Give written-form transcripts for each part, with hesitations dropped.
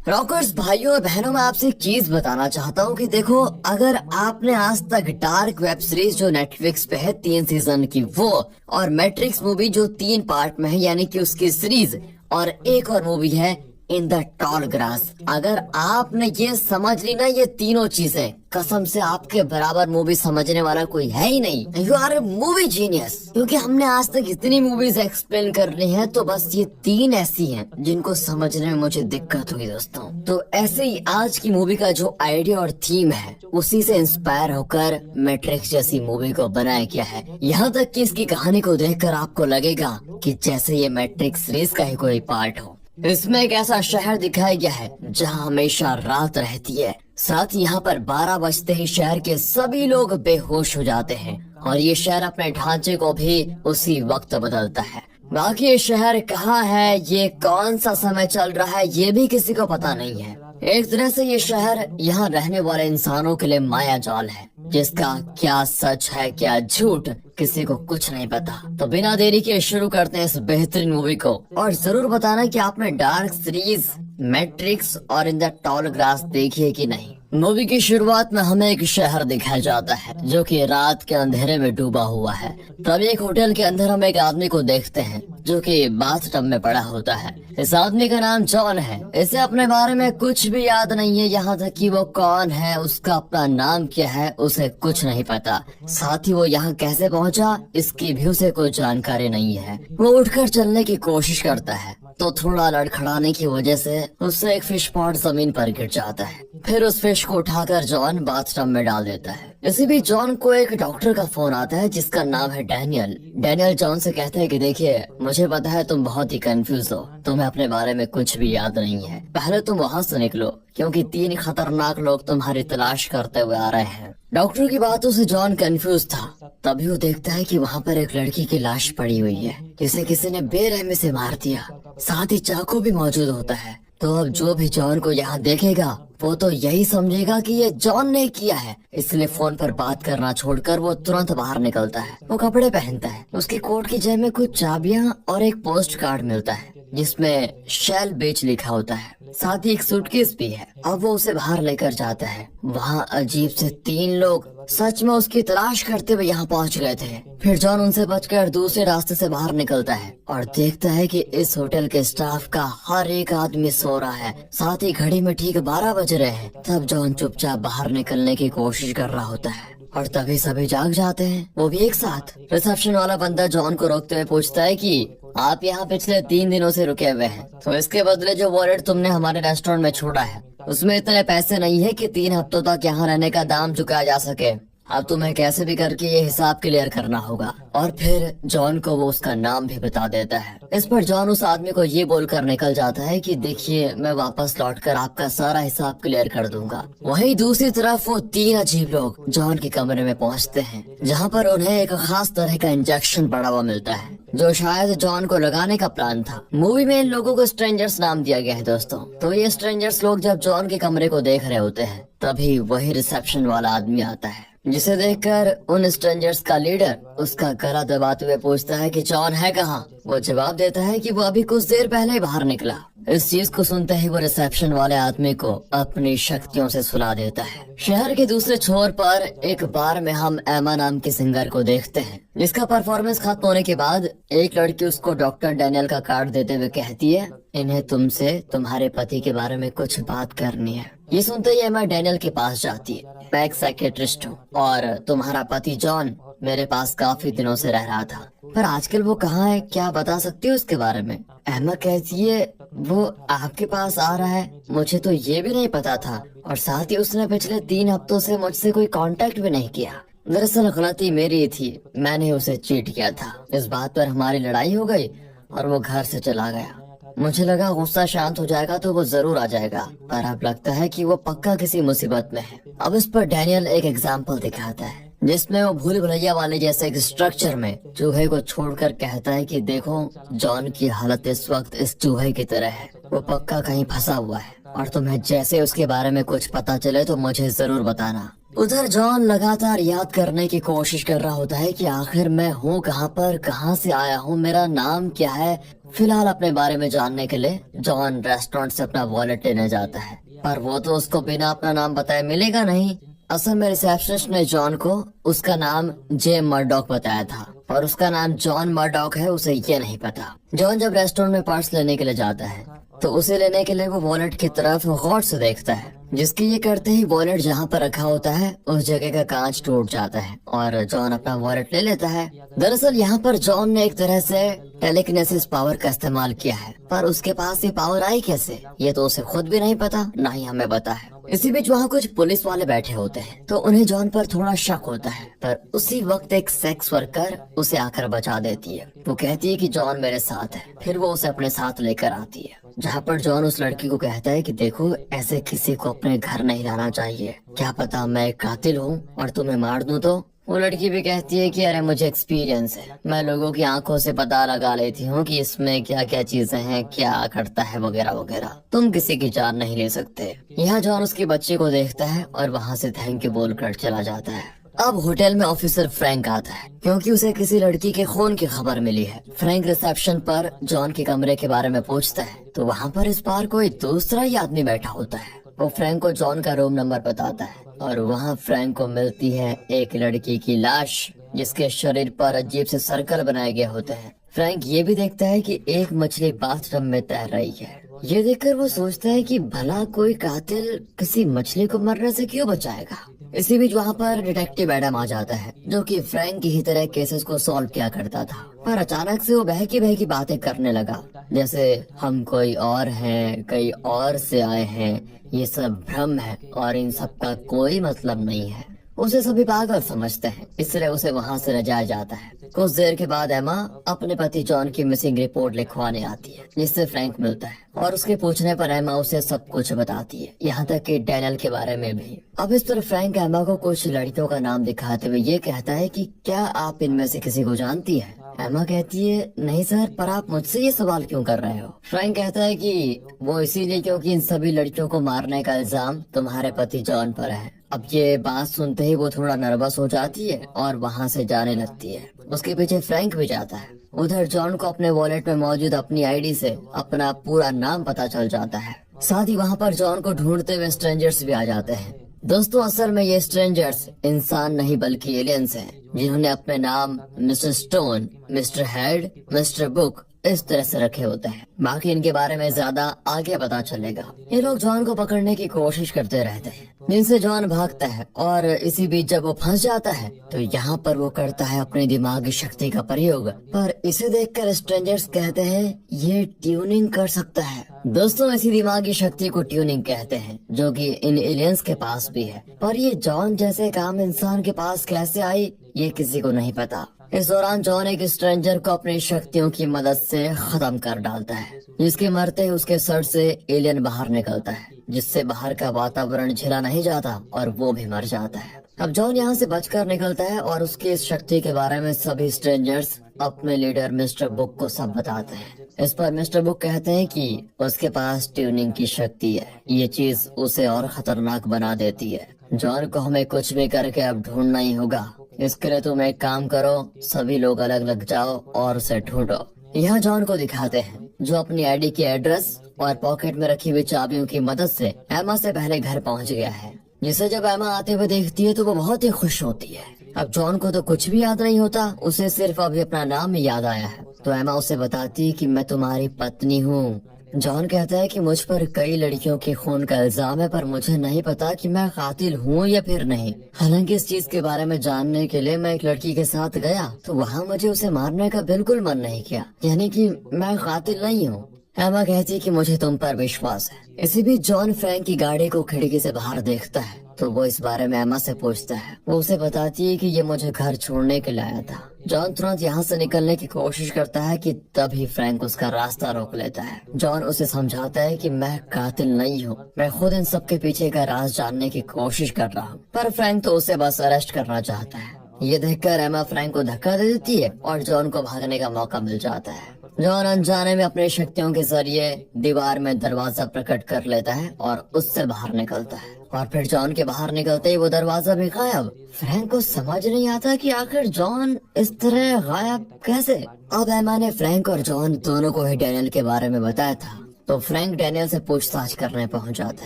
Rockers भाइयों और बहनों, मैं आपसे एक चीज बताना चाहता हूँ कि देखो, अगर आपने आज तक डार्क वेब सीरीज जो नेटफ्लिक्स पे है 3 सीजन की वो, और मैट्रिक्स मूवी जो 3 पार्ट में है यानी कि उसकी सीरीज, और एक और मूवी है इन द टॉल ग्रास, अगर आपने ये समझ ली ना ये तीनों चीजें, कसम से आपके बराबर मूवी समझने वाला कोई है ही नहीं। You are a movie genius. क्योंकि हमने आज तक इतनी मूवीज एक्सप्लेन कर ली हैं, तो बस ये 3 ऐसी हैं जिनको समझने में मुझे दिक्कत हुई दोस्तों। तो ऐसे ही आज की मूवी का जो आइडिया और थीम है उसी से इंस्पायर होकर मैट्रिक्स जैसी मूवी को बनाया गया है। यहाँ तक कि इसकी कहानी को देखकर आपको लगेगा कि जैसे ये मैट्रिक्स सीरीज का ही कोई पार्ट हो। इसमें एक ऐसा शहर दिखाया गया है जहाँ हमेशा रात रहती है, साथ ही यहाँ पर 12 बजते ही शहर के सभी लोग बेहोश हो जाते हैं और ये शहर अपने ढांचे को भी उसी वक्त बदलता है। बाकी ये शहर कहाँ है, ये कौन सा समय चल रहा है, ये भी किसी को पता नहीं है। एक तरह से ये शहर यहाँ रहने वाले इंसानों के लिए माया जाल है, जिसका क्या सच है क्या झूठ किसी को कुछ नहीं पता। तो बिना देरी के शुरू करते हैं इस बेहतरीन मूवी को, और जरूर बताना कि आपने डार्क सीरीज मैट्रिक्स और इन द टॉल ग्रास देखी है कि नहीं। मूवी की शुरुआत में हमें एक शहर दिखाया जाता है जो कि रात के अंधेरे में डूबा हुआ है। तभी एक होटल के अंदर हम एक आदमी को देखते हैं जो कि बाथटब में पड़ा होता है। इस आदमी का नाम जॉन है। इसे अपने बारे में कुछ भी याद नहीं है, यहाँ तक कि वो कौन है, उसका अपना नाम क्या है, उसे कुछ नहीं पता। साथ ही वो यहाँ कैसे पहुँचा इसकी भी उसे कोई जानकारी नहीं है। वो उठकर चलने की कोशिश करता है तो थोड़ा लड़खड़ाने की वजह से उससे एक फिश पॉट जमीन पर गिर जाता है। फिर उस फिश को उठाकर जॉन बाथटब में डाल देता है। इसी बीच जॉन को एक डॉक्टर का फोन आता है जिसका नाम है डैनियल। डैनियल जॉन से कहता है कि देखिए, मुझे पता है तुम बहुत ही कंफ्यूज हो, तुम्हें अपने बारे में कुछ भी याद नहीं है। पहले तुम वहाँ से निकलो क्योंकि 3 खतरनाक लोग तुम्हारी तलाश करते हुए आ रहे हैं। डॉक्टर की बातों से जॉन कंफ्यूज था। तभी वो देखता है कि वहाँ पर एक लड़की की लाश पड़ी हुई है जिसे किसी ने बेरहमी से मार दिया। साथ ही चाकू भी मौजूद होता है। तो अब जो भी जॉन को यहाँ देखेगा वो तो यही समझेगा कि ये जॉन ने किया है, इसलिए फोन पर बात करना छोड़कर वो तुरंत बाहर निकलता है। वो कपड़े पहनता है। उसकी कोट की जेब में कुछ चाबियां और एक पोस्ट कार्ड मिलता है जिसमें शेल बीच लिखा होता है। साथ ही एक सूटकेस भी है। अब वो उसे बाहर लेकर जाता है। वहाँ अजीब से 3 लोग सच में उसकी तलाश करते हुए यहाँ पहुँच गए थे। फिर जॉन उनसे बचकर दूसरे रास्ते से बाहर निकलता है और देखता है कि इस होटल के स्टाफ का हर एक आदमी सो रहा है। साथ ही घड़ी में ठीक 12 बज रहे हैं। तब जॉन चुपचाप बाहर निकलने की कोशिश कर रहा होता है और तभी सभी जाग जाते हैं, वो भी एक साथ। रिसेप्शन वाला बंदा जॉन को रोकते हुए पूछता है कि आप यहाँ पिछले 3 दिनों से रुके हुए हैं, तो इसके बदले जो वॉलेट तुमने हमारे रेस्टोरेंट में छोड़ा है उसमें इतने पैसे नहीं है कि 3 हफ्तों तक यहाँ रहने का दाम चुकाया जा सके। अब तुम्हें कैसे भी करके ये हिसाब क्लियर करना होगा। और फिर जॉन को वो उसका नाम भी बता देता है। इस पर जॉन उस आदमी को ये बोलकर निकल जाता है कि देखिए, मैं वापस लौटकर आपका सारा हिसाब क्लियर कर दूंगा। वहीं दूसरी तरफ वो 3 अजीब लोग जॉन के कमरे में पहुंचते हैं जहां पर उन्हें एक खास तरह का इंजेक्शन पड़ा हुआ मिलता है जो शायद जॉन को लगाने का प्लान था। मूवी में इन लोगों को स्ट्रेंजर्स नाम दिया गया है दोस्तों। तो ये स्ट्रेंजर्स लोग जब जॉन के कमरे को देख रहे होते हैं तभी वही रिसेप्शन वाला आदमी आता है, जिसे देखकर उन स्ट्रेंजर्स का लीडर उसका गला दबाते हुए पूछता है कि जॉन है कहाँ। वो जवाब देता है कि वो अभी कुछ देर पहले बाहर निकला। इस चीज को सुनते ही वो रिसेप्शन वाले आदमी को अपनी शक्तियों से सुला देता है। शहर के दूसरे छोर पर एक बार में हम एमा नाम के सिंगर को देखते हैं, जिसका परफॉर्मेंस खत्म होने के बाद एक लड़की उसको डॉक्टर डैनियल का कार्ड देते हुए कहती है, इन्हें तुमसे तुम्हारे पति के बारे में कुछ बात करनी है। ये सुनते ही एमा डैनियल के पास जाती है। मैं एक साइकेट्रिस्ट हूँ और तुम्हारा पति जॉन मेरे पास काफी दिनों से रह रहा था, पर आजकल वो कहाँ है, क्या बता सकती हो उसके बारे में। एमा कहती है वो आपके पास आ रहा है, मुझे तो ये भी नहीं पता था, और साथ ही उसने पिछले 3 हफ्तों से मुझसे कोई कांटेक्ट भी नहीं किया। दरअसल गलती मेरी थी, मैंने उसे चीट किया था। इस बात पर हमारी लड़ाई हो गई और वो घर से चला गया। मुझे लगा गुस्सा शांत हो जाएगा तो वो जरूर आ जाएगा, पर अब लगता है कि वो पक्का किसी मुसीबत में है। अब इस पर डैनियल एक एग्जाम्पल दिखाता है जिसमें वो भूल भुलैया वाले जैसे एक स्ट्रक्चर में चूहे को छोड़कर कहता है कि देखो, जॉन की हालत इस वक्त इस चूहे की तरह है, वो पक्का कहीं फंसा हुआ है और तुम्हें जैसे उसके बारे में कुछ पता चले तो मुझे जरूर बताना। उधर जॉन लगातार याद करने की कोशिश कर रहा होता है कि आखिर मैं हूँ कहाँ पर, कहाँ से आया हूँ, मेरा नाम क्या है। फिलहाल अपने बारे में जानने के लिए जॉन रेस्टोरेंट से अपना वॉलेट लेने जाता है, पर वो तो उसको बिना अपना नाम बताए मिलेगा नहीं। असल में रिसेप्शनिस्ट ने जॉन को उसका नाम जे मर्डॉक बताया था, और उसका नाम जॉन मर्डॉक है उसे ये नहीं पता। जॉन जब रेस्टोरेंट में पर्स लेने के लिए जाता है तो उसे लेने के लिए वो वॉलेट की तरफ गौर से देखता है, जिसके ये करते ही वॉलेट जहाँ पर रखा होता है उस जगह का कांच टूट जाता है और जॉन अपना वॉलेट ले लेता है। दरअसल यहाँ पर जॉन ने एक तरह से टेलीकिनेसिस पावर का इस्तेमाल किया है, पर उसके पास ये पावर आई कैसे ये तो उसे खुद भी नहीं पता, ना ही हमें पता है। इसी बीच वहाँ कुछ पुलिस वाले बैठे होते हैं तो उन्हें जॉन पर थोड़ा शक होता है, पर उसी वक्त एक सेक्स वर्कर उसे आकर बचा देती है। वो कहती है कि जॉन मेरे साथ है, फिर वो उसे अपने साथ लेकर आती है, जहाँ पर जॉन उस लड़की को कहता है कि देखो ऐसे किसी को अपने घर नहीं लाना चाहिए, क्या पता मैं एक कातिल हूँ और तुम्हें मार दूँ तो। वो लड़की भी कहती है कि अरे मुझे एक्सपीरियंस है, मैं लोगों की आंखों से पता लगा लेती हूँ कि इसमें क्या क्या चीजें हैं, क्या करता है वगैरह वगैरह, तुम किसी की जान नहीं ले सकते। यहाँ जॉन उसके बच्चे को देखता है और वहाँ से थैंक यू बोलकर चला जाता है। अब होटल में ऑफिसर फ्रैंक आता है क्योंकि उसे किसी लड़की के खून की खबर मिली है। फ्रैंक रिसेप्शन पर जॉन के कमरे के बारे में पूछता है तो वहाँ पर इस बार कोई दूसरा ही आदमी बैठा होता है। वो फ्रैंक को जॉन का रूम नंबर बताता है और वहाँ फ्रैंक को मिलती है एक लड़की की लाश, जिसके शरीर पर अजीब से सर्कल बनाए गए होते हैं। फ्रैंक ये भी देखता है कि एक मछली बाथटब में तैर रही है। ये देखकर वो सोचता है कि भला कोई कातिल किसी मछली को मरने से क्यों बचाएगा। इसी बीच वहाँ पर डिटेक्टिव एडम आ जाता है, जो कि फ्रैंक की ही तरह केसेस को सॉल्व किया करता था, पर अचानक से वो बहकी बहकी बातें करने लगा, जैसे हम कोई और हैं, कई और से आए हैं, ये सब भ्रम है और इन सब का कोई मतलब नहीं है। उसे सभी पागल समझते हैं, इसलिए उसे वहाँ से ले जाया जाता है। कुछ देर के बाद एमा अपने पति जॉन की मिसिंग रिपोर्ट लिखवाने आती है, जिससे फ्रैंक मिलता है और उसके पूछने पर एमा उसे सब कुछ बताती है, यहाँ तक कि डैनियल के बारे में भी। अब इस पर फ्रैंक एमा को कुछ लड़कियों का नाम दिखाते हुए ये कहता है कि क्या आप इनमें से किसी को जानती है। एमा कहती है नहीं सर, पर आप मुझसे ये सवाल क्यों कर रहे हो। फ्रैंक कहता है कि वो इसीलिए क्योंकि इन सभी लड़कियों को मारने का इल्जाम तुम्हारे पति जॉन पर है। अब ये बात सुनते ही वो थोड़ा नर्वस हो जाती है और वहाँ से जाने लगती है। उसके पीछे फ्रैंक भी जाता है। उधर जॉन को अपने वॉलेट में मौजूद अपनी आईडी से अपना पूरा नाम पता चल जाता है। साथ ही वहाँ पर जॉन को ढूंढते हुए स्ट्रेंजर्स भी आ जाते हैं। दोस्तों असल में ये स्ट्रेंजर्स इंसान नहीं बल्कि एलियंस हैं, जिन्होंने अपने नाम mister stone, mister head, mister book इस तरह से रखे होते हैं। बाकी इनके बारे में ज्यादा आगे पता चलेगा। ये लोग जॉन को पकड़ने की कोशिश करते रहते हैं, जिनसे जॉन भागता है और इसी बीच जब वो फंस जाता है तो यहाँ पर वो करता है अपनी दिमागी शक्ति का प्रयोग, पर इसे देखकर स्ट्रेंजर्स कहते हैं ये ट्यूनिंग कर सकता है। दोस्तों इसी दिमागी शक्ति को ट्यूनिंग कहते हैं, जो कि इन एलियंस के पास भी है, पर ये जॉन जैसे काम इंसान के पास कैसे आई ये किसी को नहीं पता। इस दौरान जॉन एक स्ट्रेंजर को अपनी शक्तियों की मदद से खत्म कर डालता है, जिसके मरते ही उसके सर से एलियन बाहर निकलता है, जिससे बाहर का वातावरण झेला नहीं जाता और वो भी मर जाता है। अब जॉन यहाँ से बचकर निकलता है और उसकी इस शक्ति के बारे में सभी स्ट्रेंजर्स अपने लीडर मिस्टर बुक को सब बताते हैं। इस पर मिस्टर बुक कहते हैं कि उसके पास ट्यूनिंग की शक्ति है, ये चीज उसे और खतरनाक बना देती है। जॉन को हमें कुछ भी करके अब ढूंढना ही होगा, इसके लिए तुम एक काम करो, सभी लोग अलग अलग जाओ और उसे ढूंढो। यहाँ जॉन को दिखाते हैं, जो अपनी आईडी की एड्रेस और पॉकेट में रखी हुई चाबियों की मदद से एमा से पहले घर पहुँच गया है, जिसे जब एमा आते हुए देखती है तो वो बहुत ही खुश होती है। अब जॉन को तो कुछ भी याद नहीं होता, उसे सिर्फ अभी अपना नाम ही याद आया है, तो एमा उसे बताती है कि मैं तुम्हारी पत्नी हूँ। जॉन कहता है कि मुझ पर कई लड़कियों के खून का इल्जाम है, पर मुझे नहीं पता कि मैं कातिल हूँ या फिर नहीं। हालांकि इस चीज के बारे में जानने के लिए मैं एक लड़की के साथ गया तो वहाँ मुझे उसे मारने का बिल्कुल मन नहीं किया, यानी कि मैं कातिल नहीं हूँ। एमा कहती है कि मुझे तुम पर विश्वास है। इसी बीच जॉन फ्रैंक की गाड़ी को खिड़की से बाहर देखता है तो वो इस बारे में एमा से पूछता है। वो उसे बताती है कि ये मुझे घर छोड़ने के लिए आया था। जॉन तुरंत यहाँ से निकलने की कोशिश करता है कि तभी फ्रैंक उसका रास्ता रोक लेता है। जॉन उसे समझाता है कि मैं कातिल नहीं हूँ, मैं खुद इन सब के पीछे का राज जानने की कोशिश कर रहा हूँ, पर फ्रैंक तो उसे बस अरेस्ट करना चाहता है। ये देखकर एमा फ्रैंक को धक्का दे देती है और जॉन को भागने का मौका मिल जाता है। जॉन अनजाने में अपनी शक्तियों के जरिए दीवार में दरवाजा प्रकट कर लेता है और उससे बाहर निकलता है। और फिर जॉन के बाहर निकलते ही वो दरवाजा भी गायब। फ्रैंक को समझ नहीं आता कि आखिर जॉन इस तरह गायब कैसे। अब एमा ने फ्रैंक और जॉन दोनों को ही डैनियल के बारे में बताया था, तो फ्रैंक डैनियल से पूछताछ करने पहुंच जाता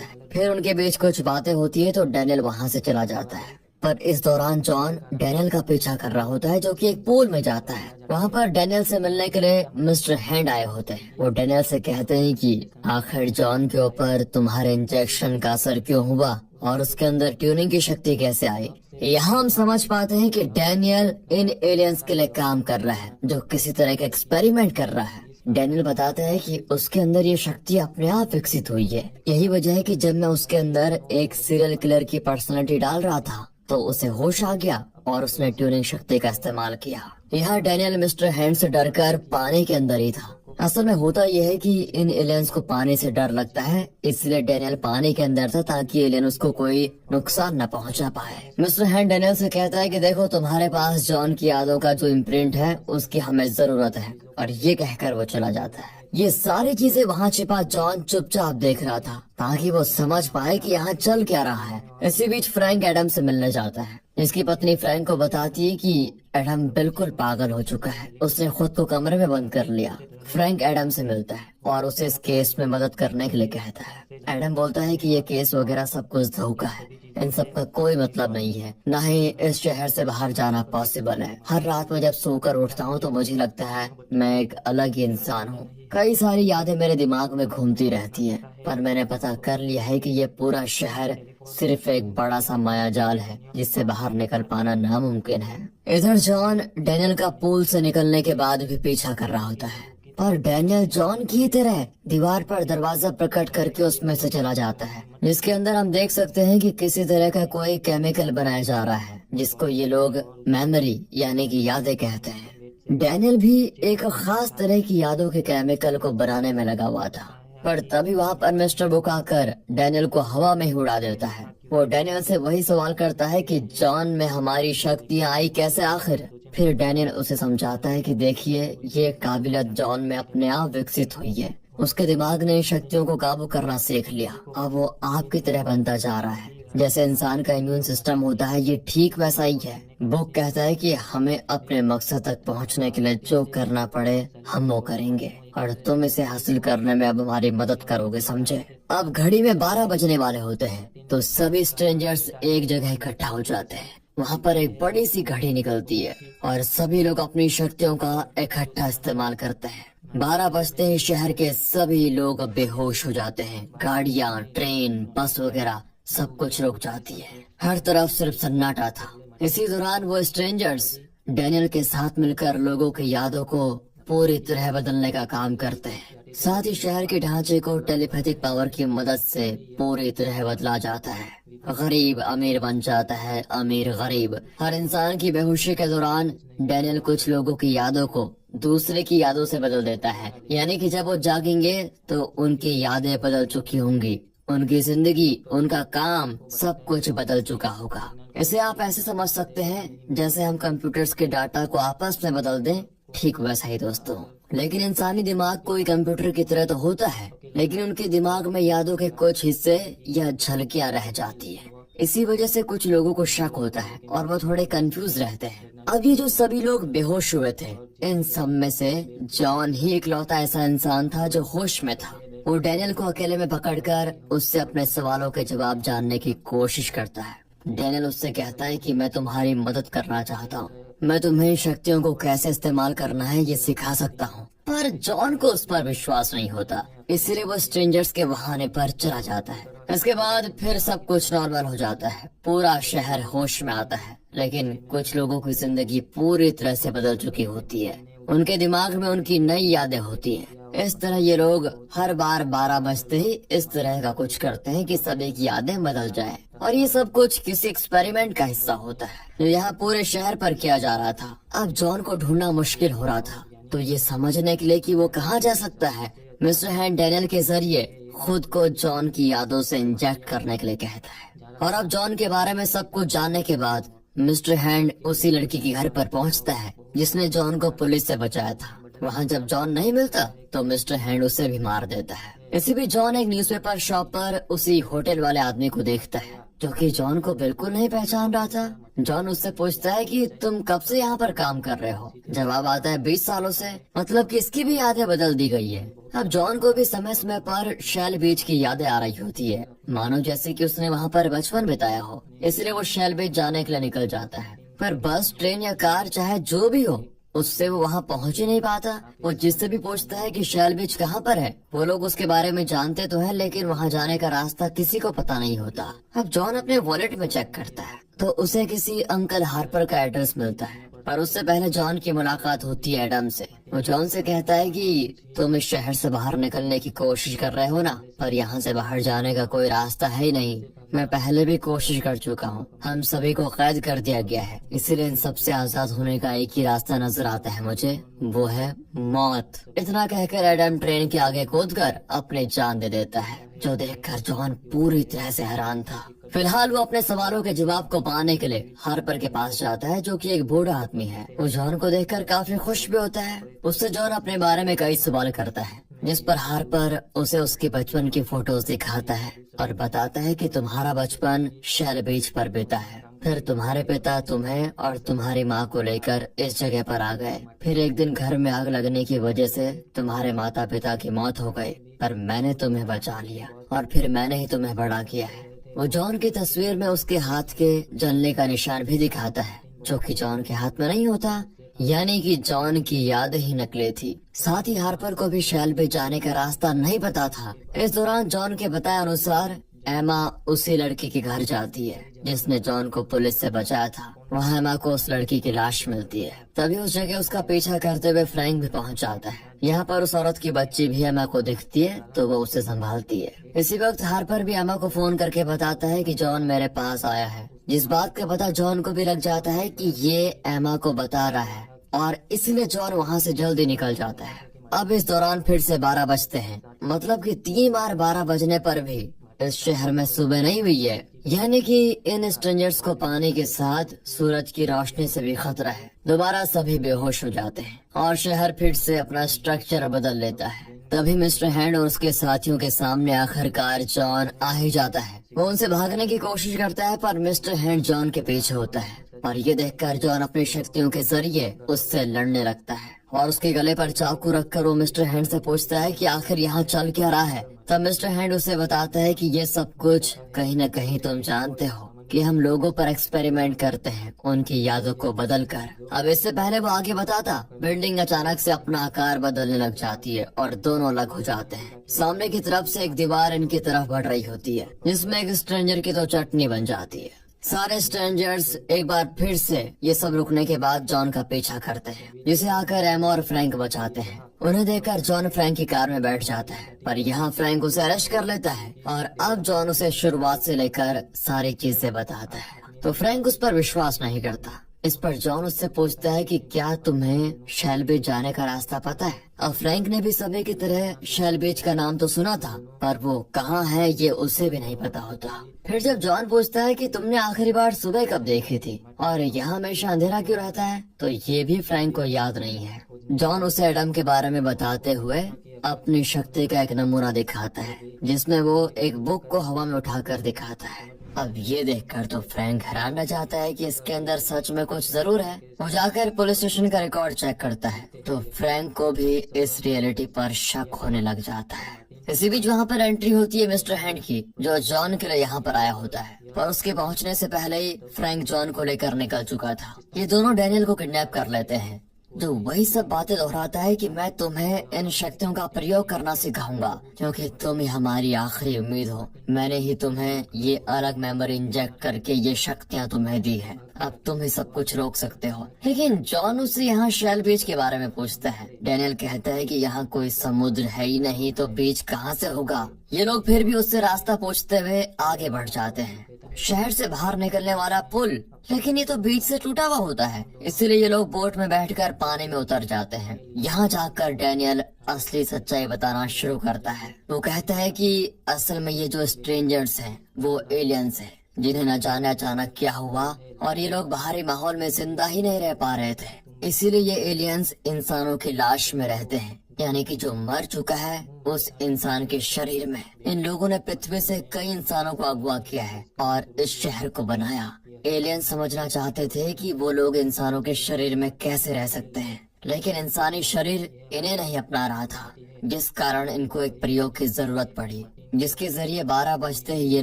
है। फिर उनके बीच कुछ बातें होती है तो डैनियल वहां से चला जाता है। पर इस दौरान जॉन डैनियल का पीछा कर रहा होता है, जो कि एक पूल में जाता है। वहाँ पर डैनियल से मिलने के लिए मिस्टर हैंड आए होते हैं। वो डैनियल से कहते हैं कि आखिर जॉन के ऊपर तुम्हारे इंजेक्शन का असर क्यों हुआ और उसके अंदर ट्यूनिंग की शक्ति कैसे आई। यहाँ हम समझ पाते हैं कि डैनियल इन एलियंस के लिए काम कर रहा है, जो किसी तरह का एक्सपेरिमेंट कर रहा है। डैनियल बताता है कि उसके अंदर ये शक्ति अपने आप विकसित हुई है। यही वजह है कि जब मैं उसके अंदर एक सीरियल किलर की पर्सनालिटी डाल रहा था तो उसे होश आ गया और उसने ट्यूनिंग शक्ति का इस्तेमाल किया। यहाँ डैनियल मिस्टर हैंड से डरकर पानी के अंदर ही था। असल में होता यह है कि इन एलियंस को पानी से डर लगता है, इसलिए डैनियल पानी के अंदर था ताकि एलियन उसको कोई नुकसान न पहुंचा पाए। मिस्टर हैंड डैनियल से कहता है कि देखो, तुम्हारे पास जॉन की यादों का जो इम्प्रिंट है उसकी हमें जरूरत है, और ये कहकर वो चला जाता है। ये सारी चीजें वहाँ छिपा जॉन चुपचाप देख रहा था ताकि वो समझ पाए कि यहाँ चल क्या रहा है। इसी बीच फ्रैंक एडम से मिलने जाता है। इसकी पत्नी फ्रैंक को बताती है कि एडम बिल्कुल पागल हो चुका है, उसने खुद को कमरे में बंद कर लिया। फ्रैंक एडम से मिलता है और उसे इस केस में मदद करने के लिए कहता है। एडम बोलता है कि ये केस वगैरह सब कुछ धोखा है, इन सब का कोई मतलब नहीं है, न ही इस शहर से बाहर जाना पॉसिबल है। हर रात में जब सोकर उठता हूँ तो मुझे लगता है मैं एक अलग ही इंसान हूँ। कई सारी यादें मेरे दिमाग में घूमती रहती हैं, पर मैंने पता कर लिया है कि ये पूरा शहर सिर्फ एक बड़ा सा मायाजाल है जिससे बाहर निकल पाना नामुमकिन है। इधर जॉन डैनियल का पूल से निकलने के बाद भी पीछा कर रहा होता है, पर डैनियल जॉन की तरह दीवार पर दरवाजा प्रकट करके उसमें से चला जाता है, जिसके अंदर हम देख सकते हैं कि किसी तरह का कोई केमिकल बनाया जा रहा है जिसको ये लोग मेमोरी यानी कि यादें कहते हैं। डैनियल भी एक खास तरह की यादों के केमिकल को बनाने में लगा हुआ था, पर तभी वहाँ पर मिस्टर बुक आकर डैनियल को हवा में ही उड़ा देता है। वो डैनियल से वही सवाल करता है कि जॉन में हमारी शक्तियाँ आई कैसे आखिर। फिर डैनियल उसे समझाता है कि देखिए, ये काबिलियत जॉन में अपने आप विकसित हुई है, उसके दिमाग ने शक्तियों को काबू करना सीख लिया। अब वो आपकी तरह बनता जा रहा है, जैसे इंसान का इम्यून सिस्टम होता है, ये ठीक वैसा ही है। बुक कहता है कि हमें अपने मकसद तक पहुंचने के लिए जो करना पड़े हम वो करेंगे, और तुम इसे हासिल करने में अब हमारी मदद करोगे, समझे। अब घड़ी में 12 बजने वाले होते हैं तो सभी स्ट्रेंजर्स एक जगह इकट्ठा हो जाते हैं। वहाँ पर एक बड़ी सी घड़ी निकलती है और सभी लोग अपनी शक्तियों का इकट्ठा इस्तेमाल करते हैं। 12 बजते ही शहर के सभी लोग बेहोश हो जाते हैं। गाड़ियाँ, ट्रेन, बस वगैरह सब कुछ रुक जाती है। हर तरफ सिर्फ सन्नाटा था। इसी दौरान वो स्ट्रेंजर्स डैनियल के साथ मिलकर लोगों की यादों को पूरी तरह बदलने का काम करते हैं। साथ ही शहर के ढांचे को टेलीपैथिक पावर की मदद से पूरी तरह बदला जाता है। गरीब अमीर बन जाता है, अमीर गरीब। हर इंसान की बेहोशी के दौरान डैनियल कुछ लोगों की यादों को दूसरे की यादों से बदल देता है, यानी कि जब वो जागेंगे तो उनकी यादें बदल चुकी होंगी, उनकी जिंदगी, उनका काम, सब कुछ बदल चुका होगा। इसे आप ऐसे समझ सकते हैं जैसे हम कंप्यूटर्स के डाटा को आपस में बदल दें, ठीक वैसा ही दोस्तों। लेकिन इंसानी दिमाग कोई कंप्यूटर की तरह तो होता है, लेकिन उनके दिमाग में यादों के कुछ हिस्से या झलकियां रह जाती है। इसी वजह से कुछ लोगों को शक होता है और वो थोड़े कंफ्यूज रहते हैं। अब ये जो सभी लोग बेहोश हुए थे, इन सब में से जॉन ही इकलौता ऐसा इंसान था जो होश में था। वो डैनियल को अकेले में पकड़कर उससे अपने सवालों के जवाब जानने की कोशिश करता है। डैनियल उससे कहता है कि मैं तुम्हारी मदद करना चाहता हूँ, मैं तुम्हें शक्तियों को कैसे इस्तेमाल करना है ये सिखा सकता हूँ। पर जॉन को उस पर विश्वास नहीं होता, इसलिए वो स्ट्रेंजर्स के बहाने पर चला जाता है। इसके बाद फिर सब कुछ नॉर्मल हो जाता है, पूरा शहर होश में आता है। लेकिन कुछ लोगों की जिंदगी पूरी तरह से बदल चुकी होती है, उनके दिमाग में उनकी नई यादें होती हैं। इस तरह ये लोग हर बार 12 बजते ही इस तरह का कुछ करते हैं कि सभी की यादें बदल जाएं। और ये सब कुछ किसी एक्सपेरिमेंट का हिस्सा होता है जो यहाँ पूरे शहर पर किया जा रहा था। अब जॉन को ढूंढना मुश्किल हो रहा था, तो ये समझने के लिए कि वो कहाँ जा सकता है, मिस्टर हैंड डैनियल के जरिए खुद को जॉन की यादों से इंजेक्ट करने के लिए कहता है। और अब जॉन के बारे में सब कुछ जानने के बाद मिस्टर हैंड उसी लड़की के घर पर पहुँचता है जिसने जॉन को पुलिस से बचाया था। वहाँ जब जॉन नहीं मिलता तो मिस्टर हैंड उसे भी मार देता है। इसी बीच जॉन एक न्यूज़पेपर शॉप पर उसी होटल वाले आदमी को देखता है जो कि जॉन को बिल्कुल नहीं पहचान रहा था। जॉन उससे पूछता है कि तुम कब से यहाँ पर काम कर रहे हो? जवाब आता है 20 सालों से। मतलब कि इसकी भी यादें बदल दी गई है। अब जॉन को भी समय समय पर शेल बीच की यादें आ रही होती है, मानो जैसे कि उसने वहाँ पर बचपन बिताया हो। इसलिए वो शेल बीच जाने के लिए निकल जाता है, पर बस, ट्रेन या कार चाहे जो भी हो उससे वो वहाँ पहुँच ही नहीं पाता। वो जिससे भी पूछता है कि शेल बीच कहाँ पर है, वो लोग उसके बारे में जानते तो है, लेकिन वहाँ जाने का रास्ता किसी को पता नहीं होता। अब जॉन अपने वॉलेट में चेक करता है तो उसे किसी अंकल हार्पर का एड्रेस मिलता है, पर उससे पहले जॉन की मुलाकात होती है एडम से। वो जॉन से कहता है कि तुम इस शहर से बाहर निकलने की कोशिश कर रहे हो ना, पर यहाँ से बाहर जाने का कोई रास्ता है ही नहीं। मैं पहले भी कोशिश कर चुका हूँ, हम सभी को कैद कर दिया गया है, इसीलिए इन सबसे आजाद होने का एक ही रास्ता नजर आता है मुझे, वो है मौत। इतना कहकर एडम ट्रेन के आगे कूदकर अपनी जान दे देता है, जो देखकर जॉन पूरी तरह से हैरान था। फिलहाल वो अपने सवालों के जवाब को पाने के लिए हार्पर के पास जाता है, जो कि एक बूढ़ा आदमी है। वो जॉन को देखकर काफी खुश भी होता है। उससे जॉन अपने बारे में कई सवाल करता है, जिस पर हार्पर उसे उसके बचपन की फोटोज दिखाता है और बताता है कि तुम्हारा बचपन शेल बीच पर बीता है। फिर तुम्हारे पिता तुम्हें और तुम्हारी माँ को लेकर इस जगह पर आ गए। फिर एक दिन घर में आग लगने की वजह से तुम्हारे माता पिता की मौत हो गई, पर मैंने तुम्हें बचा लिया और फिर मैंने ही तुम्हें बड़ा किया है। वो जॉन की तस्वीर में उसके हाथ के जलने का निशान भी दिखाता है, जो कि जॉन के हाथ में नहीं होता, यानी कि जॉन की याद ही नकली थी। साथ ही हार्पर को भी शेल बीच जाने का रास्ता नहीं पता था। इस दौरान जॉन के बताए अनुसार एमा उसी लड़की के घर जाती है जिसने जॉन को पुलिस से बचाया था। वहाँ एमा को उस लड़की की लाश मिलती है। तभी उस जगह उसका पीछा करते हुए फ्रैंक भी पहुँच जाता है। यहाँ पर उस औरत की बच्ची भी एमा को दिखती है, तो वो उसे संभालती है। इसी वक्त हार्पर भी एमा को फोन करके बताता है कि जॉन मेरे पास आया है, जिस बात का पता जॉन को भी लग जाता है कि ये एमा को बता रहा है, और इसलिए जॉन वहाँ से जल्दी निकल जाता है। अब इस दौरान फिर से 12 बजते हैं, मतलब कि 3 बार 12 बजने पर भी इस शहर में सुबह नहीं हुई है, यानी कि इन स्ट्रेंजर्स को पाने के साथ सूरज की रोशनी से भी खतरा है। दोबारा सभी बेहोश हो जाते हैं और शहर फिर से अपना स्ट्रक्चर बदल लेता है। तभी मिस्टर हैंड और उसके साथियों के सामने आखिरकार जॉन आ ही जाता है। वो उनसे भागने की कोशिश करता है, पर मिस्टर हैंड जॉन के पीछे होता है और ये देखकर जॉन अपनी शक्तियों के जरिए उससे लड़ने लगता है और उसके गले पर चाकू रखकर वो मिस्टर हैंड से पूछता है कि आखिर यहाँ चल क्या रहा है। तब मिस्टर हैंड उसे बताता है कि ये सब कुछ कहीं न कहीं तुम जानते हो कि हम लोगों पर एक्सपेरिमेंट करते हैं, उनकी यादों को बदल कर। अब इससे पहले वो आगे बताता, बिल्डिंग अचानक से अपना आकार बदलने लग जाती है और दोनों अलग हो जाते हैं। सामने की तरफ से एक दीवार इनकी तरफ बढ़ रही होती है, जिसमें एक स्ट्रेंजर की तो चटनी बन जाती है। सारे स्ट्रेंजर्स एक बार फिर से ये सब रुकने के बाद जॉन का पीछा करते हैं, जिसे आकर एमा और फ्रैंक बचाते हैं। उन्हें देखकर जॉन फ्रैंक की कार में बैठ जाता है, पर यहाँ फ्रैंक उसे अरेस्ट कर लेता है और अब जॉन उसे शुरुआत से लेकर सारी चीजें बताता है। तो फ्रैंक उस पर विश्वास नहीं करता। इस पर जॉन उससे पूछता है कि क्या तुम्हें शेल बीच जाने का रास्ता पता है? अब फ्रैंक ने भी सभी की तरह शेल बीच का नाम तो सुना था, पर वो कहाँ है ये उसे भी नहीं पता होता। फिर जब जॉन पूछता है कि तुमने आखिरी बार सुबह कब देखी थी और यहाँ हमेशा अंधेरा क्यों रहता है, तो ये भी फ्रैंक को याद नहीं है। जॉन उसे एडम के बारे में बताते हुए अपनी शक्ति का एक नमूना दिखाता है, जिसमें वो एक बुक को हवा में उठाकर दिखाता है। अब ये देखकर तो फ्रैंक हैरान रह जाता है कि इसके अंदर सच में कुछ जरूर है। वो जाकर पुलिस स्टेशन का रिकॉर्ड चेक करता है, तो फ्रैंक को भी इस रियलिटी पर शक होने लग जाता है। इसी बीच वहाँ पर एंट्री होती है मिस्टर हैंड की, जो जॉन के लिए यहाँ पर आया होता है, पर उसके पहुँचने से पहले ही फ्रैंक जॉन को लेकर निकल चुका था। ये दोनों डैनियल को किडनैप कर लेते हैं, जो वही सब बातें दोहराता है कि मैं तुम्हें इन शक्तियों का प्रयोग करना सिखाऊंगा, क्योंकि तुम ही हमारी आखिरी उम्मीद हो। मैंने ही तुम्हें ये अलग मेमोरी इंजेक्ट करके ये शक्तियाँ तुम्हें दी है, अब तुम ही सब कुछ रोक सकते हो। लेकिन जॉन उससे यहाँ शेल बीच के बारे में पूछता है। डैनियल कहता है कि यहाँ कोई समुद्र है ही नहीं, तो बीच कहाँ से होगा। ये लोग फिर भी उससे रास्ता पूछते हुए आगे बढ़ जाते हैं। शहर से बाहर निकलने वाला पुल, लेकिन ये तो बीच से टूटा हुआ होता है, इसलिए ये लोग बोट में बैठकर पानी में उतर जाते हैं। यहाँ जाकर डैनियल असली सच्चाई बताना शुरू करता है। वो कहता है कि असल में ये जो स्ट्रेंजर्स हैं वो एलियंस हैं, जिन्हें न जाने अचानक क्या हुआ और ये लोग बाहरी माहौल में जिंदा ही नहीं रह पा रहे थे। इसीलिए ये एलियंस इंसानों की लाश में रहते हैं, यानी कि जो मर चुका है उस इंसान के शरीर में। इन लोगों ने पृथ्वी से कई इंसानों को अगवा किया है और इस शहर को बनाया। एलियन समझना चाहते थे कि वो लोग इंसानों के शरीर में कैसे रह सकते हैं, लेकिन इंसानी शरीर इन्हें नहीं अपना रहा था, जिस कारण इनको एक प्रयोग की जरूरत पड़ी, जिसके जरिए 12 बजते ही ये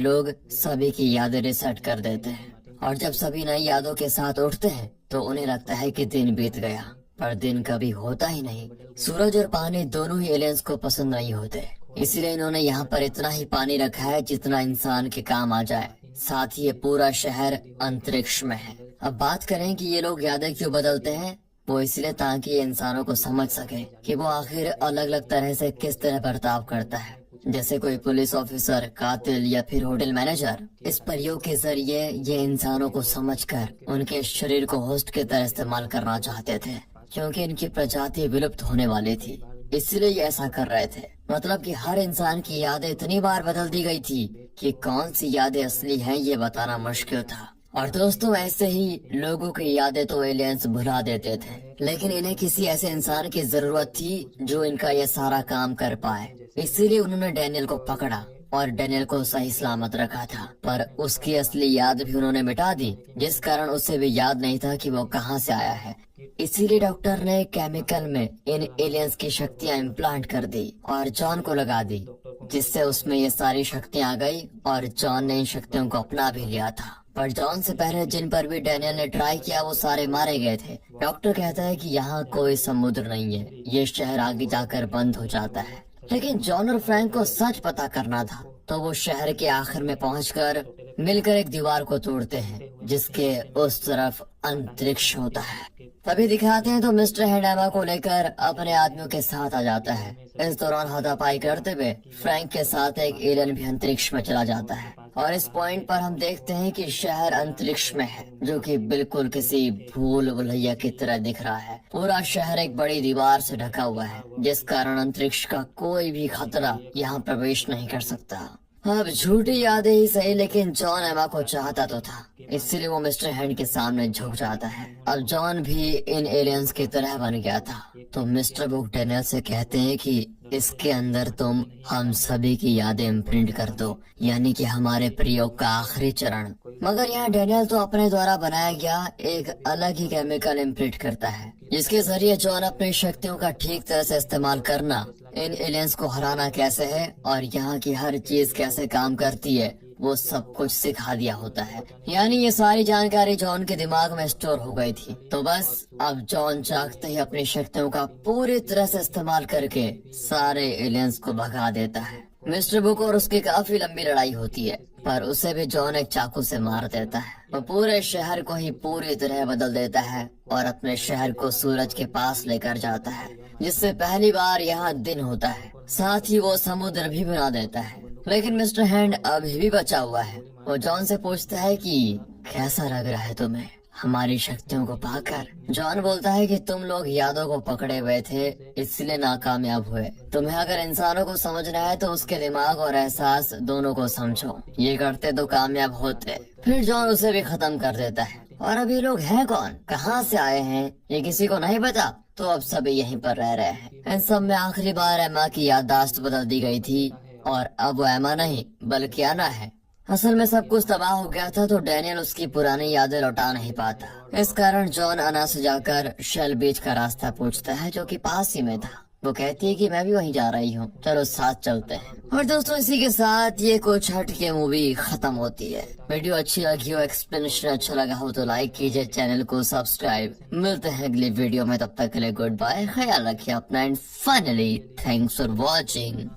लोग सभी की यादें रिसेट कर देते हैं। और जब सभी नई यादों के साथ उठते हैं तो उन्हें लगता है कि दिन बीत गया, पर दिन कभी होता ही नहीं। सूरज और पानी दोनों ही एलियंस को पसंद नहीं होते, इसलिए इन्होंने यहाँ पर इतना ही पानी रखा है जितना इंसान के काम आ जाए। साथ ही ये पूरा शहर अंतरिक्ष में है। अब बात करें कि ये लोग यादें क्यों बदलते हैं, वो इसलिए ताकि ये इंसानों को समझ सके कि वो आखिर अलग अलग तरह से किस तरह बर्ताव करता है। जैसे कोई पुलिस ऑफिसर, कातिल या फिर होटल मैनेजर। इस प्रयोग के जरिए ये इंसानों को समझकर उनके शरीर को होस्ट की तरह इस्तेमाल करना चाहते थे, क्योंकि इनकी प्रजाति विलुप्त होने वाली थी, इसलिए ये ऐसा कर रहे थे। मतलब कि हर इंसान की यादें इतनी बार बदल दी गई थी कि कौन सी यादें असली हैं ये बताना मुश्किल था। और दोस्तों, ऐसे ही लोगों की यादें तो एलियंस भुला देते थे, लेकिन इन्हें किसी ऐसे इंसान की जरूरत थी जो इनका ये सारा काम कर पाए। इसीलिए उन्होंने डैनियल को पकड़ा और डैनियल को सही सलामत रखा था, पर उसकी असली याद भी उन्होंने मिटा दी, जिस कारण उसे भी याद नहीं था कि वो कहाँ से आया है। इसीलिए डॉक्टर ने केमिकल में इन एलियंस की शक्तियाँ इम्प्लांट कर दी और जॉन को लगा दी, जिससे उसमें ये सारी शक्तियाँ आ गई और जॉन ने इन शक्तियों को अपना भी लिया था। पर जॉन से पहले जिन पर भी डैनियल ने ट्राई किया वो सारे मारे गए थे। डॉक्टर कहता है कि यहाँ कोई समुद्र नहीं है, ये शहर आगे जाकर बंद हो जाता है। लेकिन जॉन और फ्रैंक को सच पता करना था, तो वो शहर के आखिर में पहुंचकर मिलकर एक दीवार को तोड़ते हैं, जिसके उस तरफ अंतरिक्ष होता है। तभी दिखाते हैं तो मिस्टर हैंड एमा को लेकर अपने आदमियों के साथ आ जाता है। इस दौरान हाथापाई करते हुए फ्रैंक के साथ एक एलियन भी अंतरिक्ष में चला जाता है और इस पॉइंट पर हम देखते हैं कि शहर अंतरिक्ष में है, जो कि बिल्कुल किसी भूल भुलैया की तरह दिख रहा है। पूरा शहर एक बड़ी दीवार से ढका हुआ है, जिस कारण अंतरिक्ष का कोई भी खतरा यहाँ प्रवेश नहीं कर सकता। अब झूठी यादें ही सही, लेकिन जॉन एमा को चाहता तो था, इसलिए वो मिस्टर हैंड के सामने झुक जाता है। अब जॉन भी इन एलियंस की तरह बन गया था, तो मिस्टर बुक डैनियल से कहते हैं कि इसके अंदर तुम हम सभी की यादें इम्प्रिंट कर दो, यानी कि हमारे प्रयोग का आखिरी चरण। मगर यहाँ डैनियल तो अपने द्वारा बनाया गया एक अलग ही केमिकल इम्प्रिंट करता है, जिसके जरिए जॉन अपनी शक्तियों का ठीक तरह से इस्तेमाल करना, इन एलियंस को हराना कैसे है और यहाँ की हर चीज कैसे काम करती है, वो सब कुछ सिखा दिया होता है। यानी ये सारी जानकारी जॉन के दिमाग में स्टोर हो गई थी। तो बस अब जॉन चाहते ही अपनी शक्तियों का पूरी तरह से इस्तेमाल करके सारे एलियंस को भगा देता है। मिस्टर बुक और उसकी काफी लंबी लड़ाई होती है, पर उसे भी जॉन एक चाकू से मार देता है। वो पूरे शहर को ही पूरी तरह बदल देता है और अपने शहर को सूरज के पास लेकर जाता है, जिससे पहली बार यहाँ दिन होता है। साथ ही वो समुद्र भी बना देता है। लेकिन मिस्टर हैंड अभी भी बचा हुआ है। वो जॉन से पूछता है कि कैसा लग रहा है तुम्हें हमारी शक्तियों को पाकर। जॉन बोलता है कि तुम लोग यादों को पकड़े हुए थे, इसलिए नाकामयाब हुए। तुम्हें अगर इंसानों को समझना है तो उसके दिमाग और एहसास दोनों को समझो, ये करते तो कामयाब होते। फिर जॉन उसे भी खत्म कर देता है। और अब ये लोग हैं कौन, कहाँ से आए हैं, ये किसी को नहीं पता। तो अब सभी यहीं पर रह रहे हैं। इन सब में आखिरी बार एमा की याददाश्त बदल दी गई थी और अब वो एमा नहीं बल्कि आना है। असल में सब कुछ तबाह हो गया था, तो डैनियल उसकी पुरानी यादें लौटा नहीं पाता। इस कारण जॉन अना से जाकर शेल बीच का रास्ता पूछता है, जो कि पास ही में था। वो कहती है कि मैं भी वहीं जा रही हूँ, चलो साथ चलते हैं। और दोस्तों, इसी के साथ ये कुछ हट के मूवी खत्म होती है। वीडियो अच्छी लगी हो, एक्सप्लेनेशन अच्छा लगा हो तो लाइक कीजिए, चैनल को सब्सक्राइब। मिलते हैं अगली वीडियो में, तब तक के लिए गुड बाय, ख्याल रखिए अपना and finally thanks for watching.